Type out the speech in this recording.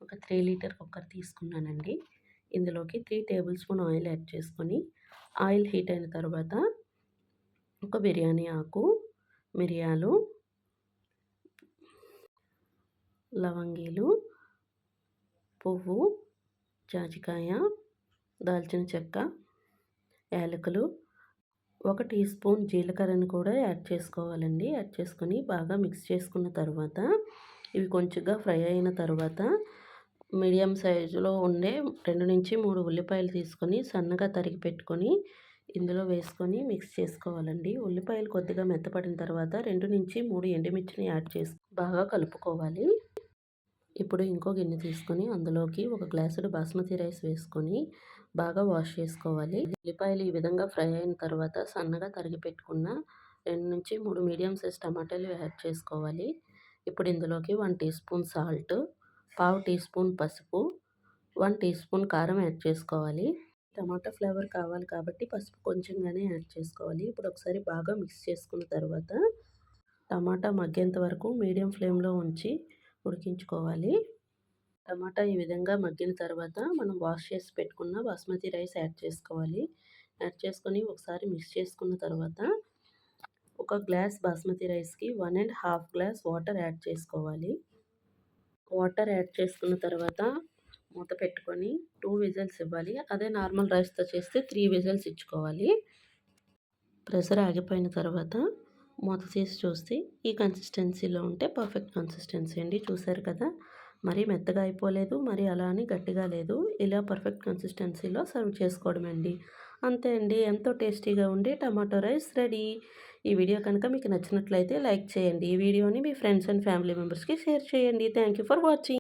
ఒక 3 litre cooker తీసుకున్నానండి. ఇందులోకి 3 టేబుల్ స్పూన్ ఆయిల్ యాడ్ చేసుకొని, ఆయిల్ హీట్ అయిన తర్వాత ఒక బిర్యానీ ఆకు, మిరియాలు, లవంగీలు, పువ్వు, జాజికాయ, దాల్చిన చెక్క, యాలకులు, ఒక టీ స్పూన్ జీలకర్రను కూడా యాడ్ చేసుకోవాలండి. యాడ్ చేసుకొని బాగా మిక్స్ చేసుకున్న తర్వాత ఇవి కొంచెంగా ఫ్రై అయిన తర్వాత మీడియం సైజులో ఉండే 2-3 ఉల్లిపాయలు తీసుకొని సన్నగా తరిగి పెట్టుకొని ఇందులో వేసుకొని మిక్స్ చేసుకోవాలండి. ఉల్లిపాయలు కొద్దిగా మెత్తపడిన తర్వాత 2-3 ఎండుమిర్చిని యాడ్ చేసి బాగా కలుపుకోవాలి. ఇప్పుడు ఇంకో గిన్నె తీసుకొని అందులోకి ఒక గ్లాసుడు బాస్మతి రైస్ వేసుకొని బాగా వాష్ చేసుకోవాలి. ఉల్లిపాయలు ఈ విధంగా ఫ్రై అయిన తర్వాత సన్నగా తరిగి పెట్టుకున్న 2-3 మీడియం సైజ్ టమాటాలు యాడ్ చేసుకోవాలి. ఇప్పుడు ఇందులోకి 1 టీ స్పూన్ సాల్ట్, పావు టీ స్పూన్ పసుపు, 1 టీ స్పూన్ కారం యాడ్ చేసుకోవాలి. టమాటా ఫ్లేవర్ కావాలి కాబట్టి పసుపు కొంచెంగానే యాడ్ చేసుకోవాలి. ఇప్పుడు ఒకసారి బాగా మిక్స్ చేసుకున్న తర్వాత టమాటా మగ్గేంత వరకు మీడియం ఫ్లేమ్లో ఉంచి ఉడికించుకోవాలి. టమాటా ఈ విధంగా మగ్గిన తర్వాత మనం వాష్ చేసి పెట్టుకున్న బాస్మతి రైస్ యాడ్ చేసుకోవాలి. యాడ్ చేసుకొని ఒకసారి మిక్స్ చేసుకున్న తర్వాత ఒక గ్లాస్ బాస్మతి రైస్‌కి 1½ గ్లాస్ వాటర్ యాడ్ చేసుకోవాలి. వాటర్ యాడ్ చేసుకున్న తర్వాత మూత పెట్టుకొని 2 విజిల్స్ ఇవ్వాలి. అదే నార్మల్ రైస్‌తో చేస్తే 3 విజిల్స్ ఇచ్చుకోవాలి. ప్రెషర్ ఆగిపోయిన తర్వాత మూత తీసి చూస్తే ఈ కన్సిస్టెన్సీలో ఉంటే పర్ఫెక్ట్ కన్సిస్టెన్సీ అండి. చూసారు కదా! మరీ మెత్తగా అయిపోలేదు, మరి అలా అని గట్టిగా లేదు. ఇలా పర్ఫెక్ట్ కన్సిస్టెన్సీలో సర్వ్ చేసుకోవడమే అండి. అంతే అండి. ఎంతో టేస్టీగా ఉండే టమాటో రైస్ రెడీ. ఈ వీడియో కనుక మీకు నచ్చినట్లయితే లైక్ చేయండి. ఈ వీడియోని మీ ఫ్రెండ్స్ అండ్ ఫ్యామిలీ మెంబర్స్‌కి షేర్ చేయండి. Thank you for watching.